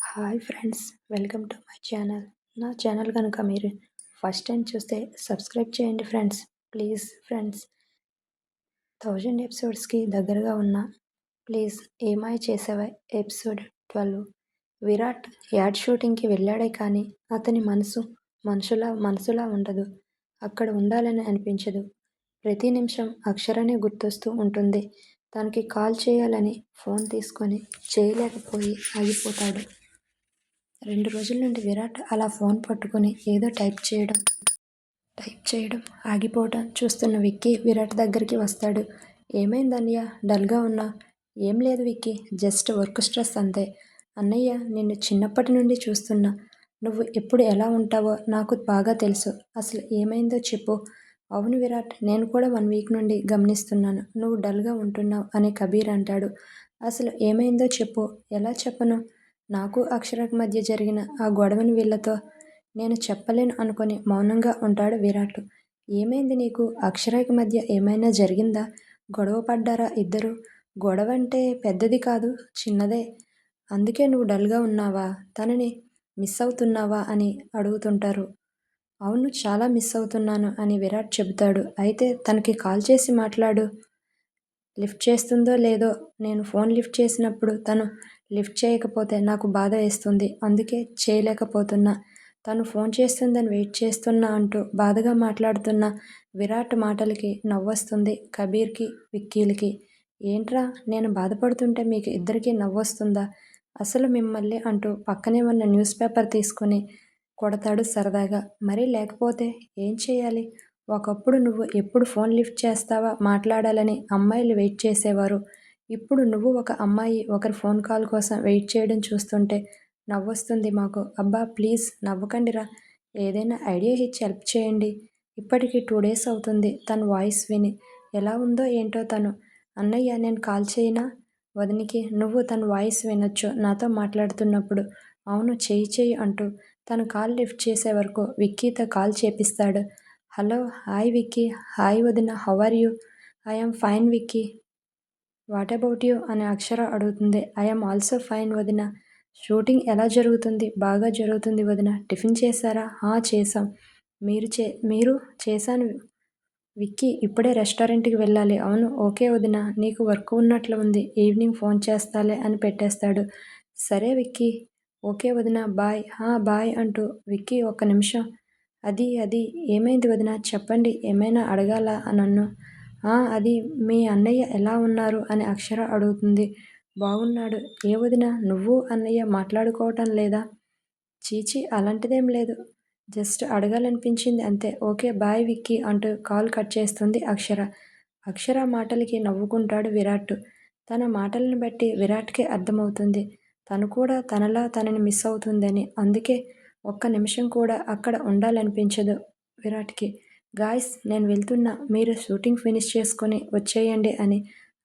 Hi friends, welcome to my channel. నా channel కనుక మీరు ఫస్ట్ టైం చూస్తే సబ్స్క్రైబ్ చేయండి ఫ్రెండ్స్. ప్లీజ్ ఫ్రెండ్స్, 1000 ఎపిసోడ్స్కి దగ్గరగా ఉన్న ప్లీజ్ ఏమాయ చేసావా ఎపిసోడ్ 12. విరాట్ యాడ్ షూటింగ్కి వెళ్ళాడే కానీ అతని మనసులా ఉండదు. అక్కడ ఉండాలని అనిపించదు. ప్రతి నిమిషం అక్షరనే గుర్తొస్తూ ఉంటుంది. తనకి కాల్ చేయాలని ఫోన్ తీసుకొని చేయలేకపోయి ఆగిపోతాడు. 2 రోజుల నుండి విరాట్ అలా ఫోన్ పట్టుకుని ఏదో టైప్ చేయడం ఆగిపోవడం చూస్తున్న విక్కీ విరాట్ దగ్గరికి వస్తాడు. ఏమైందన్నయ్య, డల్గా ఉన్నావ్? ఏం లేదు విక్కీ, జస్ట్ వర్క్ స్ట్రెస్ అంతే. అన్నయ్య, నిన్ను చిన్నప్పటి నుండి చూస్తున్నా. నువ్వు ఎప్పుడు ఎలా ఉంటావో నాకు బాగా తెలుసు. అసలు ఏమైందో చెప్పు. అవును విరాట్, నేను కూడా 1 వీక్ నుండి గమనిస్తున్నాను. నువ్వు డల్గా ఉంటున్నావు అని కబీర్ అంటాడు. అసలు ఏమైందో చెప్పు. ఎలా చెప్పను? నాకు అక్షరకు మధ్య జరిగిన ఆ గొడవని వీళ్ళతో నేను చెప్పలేను అనుకొని మౌనంగా ఉంటాడు విరాట్. ఏమైంది నీకు? అక్షరకి మధ్య ఏమైనా జరిగిందా? గొడవ పడ్డారా ఇద్దరు? గొడవ అంటే పెద్దది కాదు, చిన్నదే. అందుకే నువ్వు డల్గా ఉన్నావా? తనని మిస్ అవుతున్నావా అని అడుగుతుంటారు. అవును, చాలా మిస్ అవుతున్నాను అని విరాట్ చెబుతాడు. అయితే తనకి కాల్ చేసి మాట్లాడు. లిఫ్ట్ చేస్తుందో లేదో. నేను ఫోన్ లిఫ్ట్ చేసినప్పుడు తను లిఫ్ట్ చేయకపోతే నాకు బాధ వేస్తుంది. అందుకే చేయలేకపోతున్నా. తను ఫోన్ చేస్తుందని వెయిట్ చేస్తున్నా అంటూ బాధగా మాట్లాడుతున్న విరాట్ మాటలకి నవ్వొస్తుంది కబీర్కి, విక్కీలకి. ఏంట్రా, నేను బాధపడుతుంటే మీకు ఇద్దరికీ నవ్వొస్తుందా? అసలు మిమ్మల్ని అంటూ పక్కనే ఉన్న న్యూస్ పేపర్ తీసుకుని కొడతాడు సరదాగా. మరి లేకపోతే ఏం చేయాలి? ఒకప్పుడు నువ్వు ఎప్పుడు ఫోన్ లిఫ్ట్ చేస్తావా మాట్లాడాలని అమ్మాయిలు వెయిట్ చేసేవారు. ఇప్పుడు నువ్వు ఒక అమ్మాయి ఒకరి ఫోన్ కాల్ కోసం వెయిట్ చేయడం చూస్తుంటే నవ్వొస్తుంది మాకు. అబ్బా ప్లీజ్ నవ్వకండిరా. ఏదైనా ఐడియా ఇచ్చి హెల్ప్ చేయండి. ఇప్పటికి 2 days అవుతుంది తన వాయిస్ విని. ఎలా ఉందో ఏంటో తను. అన్నయ్య, నేను కాల్ చేయనా వదినికి? నువ్వు తన వాయిస్ వినొచ్చు నాతో మాట్లాడుతున్నప్పుడు. అవును, చెయ్యి అంటూ తను కాల్ లిఫ్ట్ చేసే వరకు విక్కీతో కాల్ చేపిస్తాడు. Hello, hi Vicky. హాయ్ వదిన, how are you? I'm fine Vicky. What about you అని అక్షర అడుగుతుంది. ఐఎమ్ ఆల్సో ఫైన్ వదిన. షూటింగ్ ఎలా జరుగుతుంది? బాగా జరుగుతుంది వదిన. టిఫిన్ చేశారా? చేశాం. మీరు? చేశాను విక్కీ. ఇప్పుడే రెస్టారెంట్కి వెళ్ళాలి. అవును, ఓకే వదిన. నీకు వర్క్ ఉన్నట్లు ఉంది. ఈవినింగ్ ఫోన్ చేస్తాలే అని పెట్టేస్తాడు. సరే విక్కీ. ఓకే వదిన, బాయ్. బాయ్ అంటూ విక్కీ ఒక్క నిమిషం. అది ఏమైంది వదిన? చెప్పండి. ఏమైనా అడగాలా నన్ను? అది మీ అన్నయ్య ఎలా ఉన్నారు అని అక్షర అడుగుతుంది. బాగున్నాడు. ఏ వదిన, నువ్వు అన్నయ్య మాట్లాడుకోవటం లేదా? చీచీ, అలాంటిదేం లేదు. జస్ట్ అడగాలనిపించింది అంతే. ఓకే బాయ్ విక్కీ అంటూ కాల్ కట్ చేస్తుంది అక్షర. అక్షర మాటలకి నవ్వుకుంటాడు విరాట్. తన మాటలను బట్టి విరాట్కి అర్థమవుతుంది తను కూడా తనలా తనని మిస్ అవుతుందని. అందుకే ఒక్క నిమిషం కూడా అక్కడ ఉండాలనిపించదు విరాట్కి. గాయ్స్, నేను వెళ్తున్నా, మీరు షూటింగ్ ఫినిష్ చేసుకొని వచ్చేయండి అని.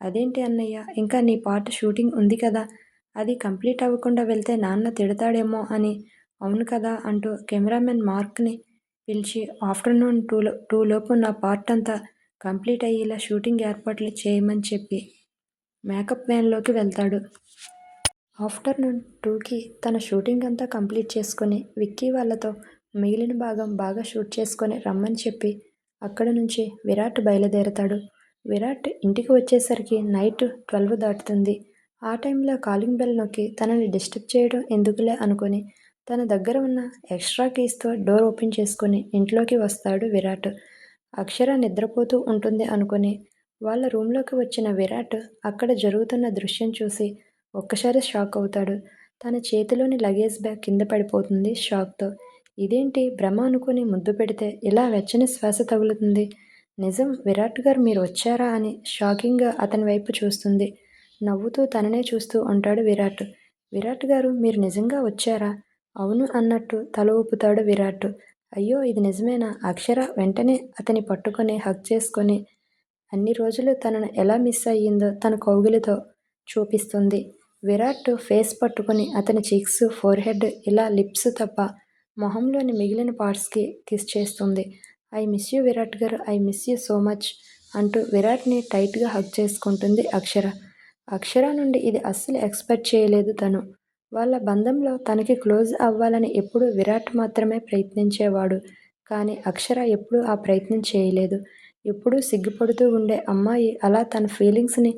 అదేంటి అన్నయ్య, ఇంకా నీ పార్ట్ షూటింగ్ ఉంది కదా, అది కంప్లీట్ అవ్వకుండా వెళ్తే నాన్న తిడతాడేమో అని. అవును కదా అంటూ కెమెరామెన్ మార్క్ని పిలిచి ఆఫ్టర్నూన్ 2 లోపు నా పార్ట్ అంతా కంప్లీట్ అయ్యేలా షూటింగ్ ఏర్పాట్లు చేయమని చెప్పి మేకప్ వ్యాన్లోకి వెళ్తాడు. ఆఫ్టర్నూన్ 2కి తన షూటింగ్ అంతా కంప్లీట్ చేసుకొని విక్కీ వాళ్ళతో మిగిలిన భాగం బాగా షూట్ చేసుకొని రమ్మని చెప్పి అక్కడ నుంచి విరాట్ బయలుదేరతాడు. విరాట్ ఇంటికి వచ్చేసరికి నైట్ 12 దాటుతుంది. ఆ టైంలో కాలింగ్ బెల్ నొక్కి తనని డిస్టర్బ్ చేయడం ఎందుకులే అనుకొని తన దగ్గర ఉన్న ఎక్స్ట్రా కీస్తో డోర్ ఓపెన్ చేసుకుని ఇంట్లోకి వస్తాడు విరాట్. అక్షర నిద్రపోతూ ఉంటుంది అనుకుని వాళ్ళ రూమ్లోకి వచ్చిన విరాట్ అక్కడ జరుగుతున్న దృశ్యం చూసి ఒక్కసారి షాక్ అవుతాడు. తన చేతిలోని లగేజ్ బ్యాగ్ కింద పడిపోతుంది షాక్తో. ఇదేంటి భ్రమ అనుకుని ముద్దు పెడితే ఇలా వెచ్చని శ్వాస తగులుతుంది. నిజం విరాట్ గారు, మీరు వచ్చారా అని షాకింగ్గా అతని వైపు చూస్తుంది. నవ్వుతూ తననే చూస్తూ ఉంటాడు విరాట్. విరాట్ గారు, మీరు నిజంగా వచ్చారా? అవును అన్నట్టు తల ఊపుతాడు విరాట్. అయ్యో, ఇది నిజమేనా? అక్షర వెంటనే అతని పట్టుకొని హగ్ చేసుకొని అన్ని రోజులు తనను ఎలా మిస్ అయ్యిందో తన కౌగిలితో చూపిస్తుంది. విరాట్ ఫేస్ పట్టుకొని అతని చీక్స్, ఫోర్హెడ్, ఇలా లిప్స్ తప్ప మొహంలోని మిగిలిన పార్ట్స్కి కిస్ చేస్తుంది. ఐ మిస్ యూ విరాట్ గారు, I miss you so much అంటూ విరాట్ని టైట్గా హగ్ చేసుకుంటుంది అక్షర. అక్షర నుండి ఇది అస్సలు ఎక్స్పెక్ట్ చేయలేదు తను. వాళ్ళ బంధంలో తనకి క్లోజ్ అవ్వాలని ఎప్పుడూ విరాట్ మాత్రమే ప్రయత్నించేవాడు. కానీ అక్షర ఎప్పుడూ ఆ ప్రయత్నం చేయలేదు. ఎప్పుడూ సిగ్గుపడుతూ ఉండే అమ్మాయి అలా తన ఫీలింగ్స్‌ని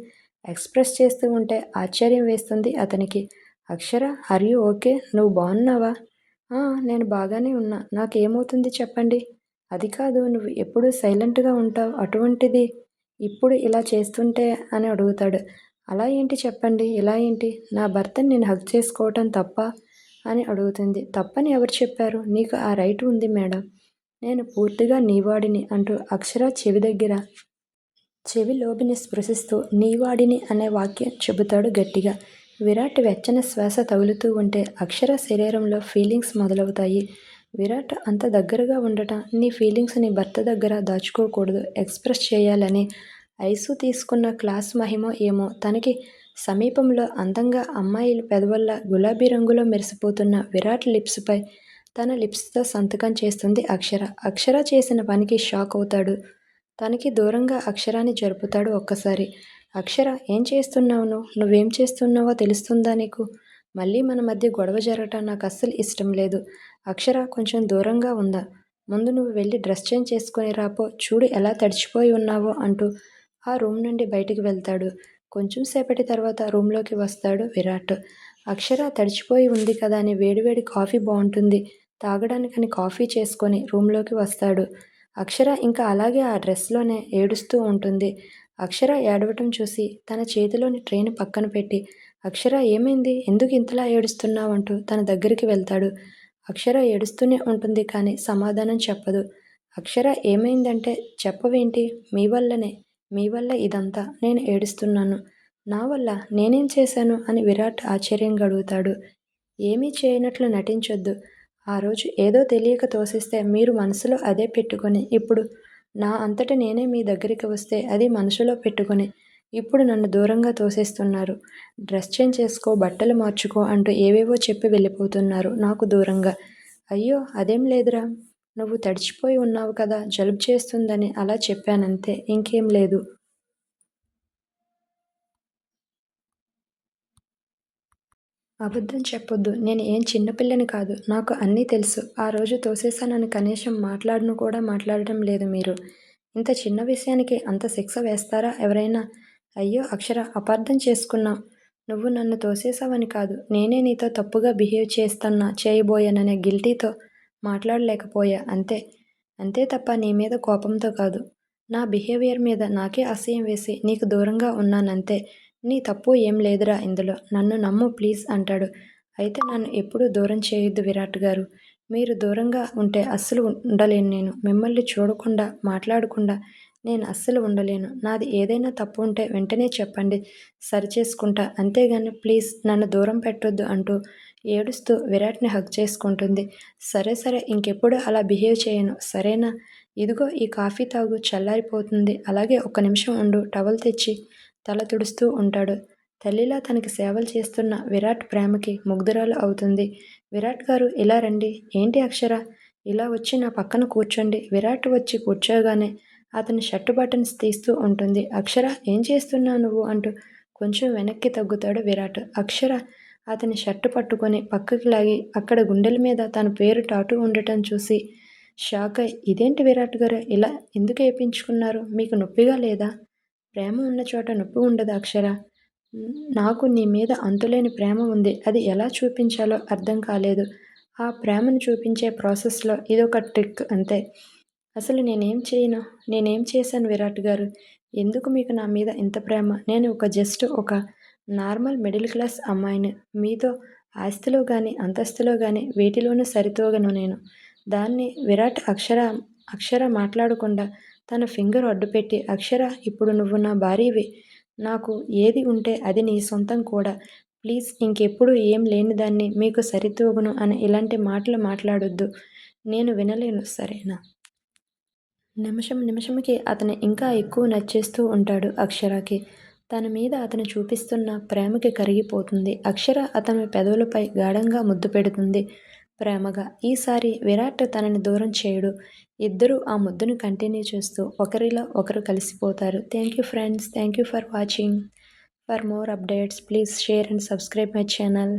ఎక్స్‌ప్రెస్ చేస్తూ ఉంటే ఆశ్చర్యం వేస్తుంది అతనికి. అక్షర, ఆర్ యూ ఓకే? నువ్వు బావున్నావా? ఆ! నేను బాగానే ఉన్నా. నాకేమవుతుంది చెప్పండి? అది కాదు, నువ్వు ఎప్పుడూ సైలెంట్‌గా ఉంటావు. అటువంటిది ఇప్పుడు ఇలా చేస్తుంటే అని అడుగుతాడు. అలా ఏంటి చెప్పండి? ఇలా ఏంటి? నా భర్తని నేను హగ్ చేసుకోవటం తప్పా? అని అడుగుతుంది. తప్పని ఎవరు చెప్పారు? నీకు ఆ రైట్ ఉంది మేడం. నేను పూర్తిగా నీ వాడిని అంటూ అక్షర చెవి లోబిని స్పృశిస్తూ నీ వాడిని అనే వాక్యం చెబుతాడు గట్టిగా. విరాట్ వెచ్చని శ్వాస తగులుతూ ఉంటే అక్షర శరీరంలో ఫీలింగ్స్ మొదలవుతాయి. విరాట్ అంత దగ్గరగా ఉండటం, నీ ఫీలింగ్స్ నీ భర్త దగ్గర దాచుకోకూడదు, ఎక్స్‌ప్రెస్ చేయాలని ఐసు తీసుకున్న క్లాస్ మహిమో ఏమో తనకి సమీపంలో అందంగా అమ్మాయిల పెదవుల్లా గులాబీ రంగులో మెరిసిపోతున్న విరాట్ లిప్స్‌పై తన లిప్స్‌తో సంతకం చేస్తుంది అక్షర. అక్షర చేసిన పనికి షాక్ అవుతాడు. తనకి దూరంగా అక్షరాన్ని జరుపుతాడు ఒక్కసారి. అక్షర, ఏం చేస్తున్నావు నువ్వు? నువ్వేం చేస్తున్నావో తెలుస్తుందా నీకు? మళ్ళీ మన మధ్య గొడవ జరగటం నాకస్సలు ఇష్టం లేదు. అక్షర, కొంచెం దూరంగా ఉందా? ముందు నువ్వు వెళ్ళి డ్రెస్ చేంజ్ చేసుకొని రాపో. చూడు ఎలా తడిచిపోయి ఉన్నావో అంటూ ఆ రూమ్ నుండి బయటికి వెళ్తాడు. కొంచెం సేపటి తర్వాత రూమ్లోకి వస్తాడు విరాట్. అక్షర తడిచిపోయి ఉంది కదా అని వేడివేడి కాఫీ బావుంటుంది తాగడానికని కాఫీ చేసుకొని రూమ్లోకి వస్తాడు. అక్షర ఇంకా అలాగే ఆ డ్రెస్‌లోనే ఏడుస్తూ ఉంటుంది. అక్షర ఏడవటం చూసి తన చేతిలోని ట్రేని పక్కన పెట్టి, అక్షర, ఏమైంది? ఎందుకు ఇంతలా ఏడుస్తున్నావు? అంటూ తన దగ్గరికి వెళ్తాడు. అక్షర ఏడుస్తూనే ఉంటుంది కానీ సమాధానం చెప్పదు. అక్షర, ఏమైందంటే చెప్పవేంటి? మీ వల్లనే. మీ వల్ల ఇదంతా. నేను ఏడుస్తున్నాను. నా వల్ల? నేనేం చేశాను? అని విరాట్ ఆశ్చర్యంగా అడుగుతాడు. ఏమీ చేయనట్లు నటించొద్దు. ఆ రోజు ఏదో తెలియక తోసేస్తే మీరు మనసులో అదే పెట్టుకొని, ఇప్పుడు నా అంతట నేనే మీ దగ్గరికి వస్తే అది మనసులో పెట్టుకొని, ఇప్పుడు నన్ను దూరంగా తోసేస్తున్నారు. డ్రెస్ చేంజ్ చేసుకో, బట్టలు మార్చుకో అంటూ ఏవేవో చెప్పి వెళ్ళిపోతున్నారు నాకు దూరంగా. అయ్యో, అదేం లేదురా. నువ్వు తడిచిపోయి ఉన్నావు కదా, జలుబు చేస్తుందని అలా చెప్పానంతే. ఇంకేం లేదు. అబద్ధం చెప్పొద్దు. నేను ఏం చిన్న పిల్లని కాదు. నాకు అన్నీ తెలుసు. ఆ రోజు తోసేశానని కనీసం మాట్లాడను కూడా మాట్లాడటం లేదు మీరు. ఇంత చిన్న విషయానికి అంత శిక్ష వేస్తారా ఎవరైనా? అయ్యో అక్షర, అపార్థం చేసుకున్నావు. నువ్వు నన్ను తోసేశావని కాదు. నేనే నీతో తప్పుగా బిహేవ్ చేయబోయాననే గిల్టీతో మాట్లాడలేకపోయా అంతే. అంతే తప్ప నీ మీద కోపంతో కాదు. నా బిహేవియర్ మీద నాకే అసహ్యం వేసి నీకు దూరంగా ఉన్నానంతే. నీ తప్పు ఏం లేదురా ఇందులో. నన్ను నమ్ము ప్లీజ్ అంటాడు. అయితే నన్ను ఎప్పుడూ దూరం చేయొద్దు విరాట్ గారు. మీరు దూరంగా ఉంటే అస్సలు ఉండలేను నేను. మిమ్మల్ని చూడకుండా, మాట్లాడకుండా నేను అస్సలు ఉండలేను. నాది ఏదైనా తప్పు ఉంటే వెంటనే చెప్పండి. సరిచేసుకుంటా. అంతేగాని ప్లీజ్ నన్ను దూరం పెట్టొద్దు అంటూ ఏడుస్తూ విరాట్‌ని హగ్ చేసుకుంటుంది. సరే సరే, ఇంకెప్పుడు అలా బిహేవ్ చేయను. సరేనా? ఇదిగో ఈ కాఫీ తాగు, చల్లారిపోతుంది. అలాగే ఒక్క నిమిషం ఉండు, టవల్ తెచ్చి తల తుడుస్తూ ఉంటాడు. తల్లిలా తనకి సేవలు చేస్తున్న విరాట్ ప్రేమకి ముగ్ధురాలు అవుతుంది. విరాట్ గారు, ఇలా రండి. ఏంటి అక్షర? ఇలా వచ్చి నా పక్కన కూర్చోండి. విరాట్ వచ్చి కూర్చోగానే అతని షర్టు బటన్స్ తీస్తూ ఉంటుంది. అక్షర, ఏం చేస్తున్నావు నువ్వు? అంటూ కొంచెం వెనక్కి తగ్గుతాడు విరాట్. అక్షర అతని షర్టు పట్టుకొని పక్కకి లాగి అక్కడ గుండెల మీద తన పేరు టాటూ ఉండటం చూసి షాక్ అయి, ఇదేంటి విరాట్ గారు, ఇలా ఎందుకు ఏపించుకున్నారు? మీకు నొప్పిగా లేదా? ప్రేమ ఉన్న చోట నొప్పి ఉండదా అక్షర? నాకు నీ మీద అంతులేని ప్రేమ ఉంది. అది ఎలా చూపించాలో అర్థం కాలేదు. ఆ ప్రేమను చూపించే ప్రాసెస్‌లో ఇదొక ట్రిక్ అంతే. అసలు నేనేం చేయను? నేనేం చేశాను విరాట్ గారు? ఎందుకు మీకు నా మీద ఇంత ప్రేమ? నేను జస్ట్ ఒక నార్మల్ మిడిల్ క్లాస్ అమ్మాయిని. మీతో ఆస్తిలో గాని, అంతస్తులో గాని వేటిలోనూ సరితూగను నేను. దాన్ని విరాట్ అక్షర మాట్లాడకుండా తన ఫింగర్ అడ్డుపెట్టి, అక్షర, ఇప్పుడు నువ్వు నా భార్యవి. నాకు ఏది ఉంటే అది నీ సొంతం కూడా. ప్లీజ్ ఇంకెప్పుడు ఏం లేనిదాన్ని మీకు సరితూగను అని ఇలాంటి మాటలు మాట్లాడొద్దు. నేను వినలేను, సరేనా? నిమిషం నిమిషంకి అతను ఇంకా ఎక్కువ నచ్చేస్తూ ఉంటాడు అక్షరకి. తన మీద అతను చూపిస్తున్న ప్రేమకి కరిగిపోతుంది. అక్షర అతని పెదవులపై గాఢంగా ముద్దు పెడుతుంది ప్రేమగా. ఈసారి విరాట్ తనని దూరం చేయడు. ఇద్దరూ ఆ ముద్దును కంటిన్యూ చేస్తూ ఒకరిలో ఒకరు కలిసిపోతారు. Thank you friends. Thank you for watching. For more updates please share and subscribe my channel.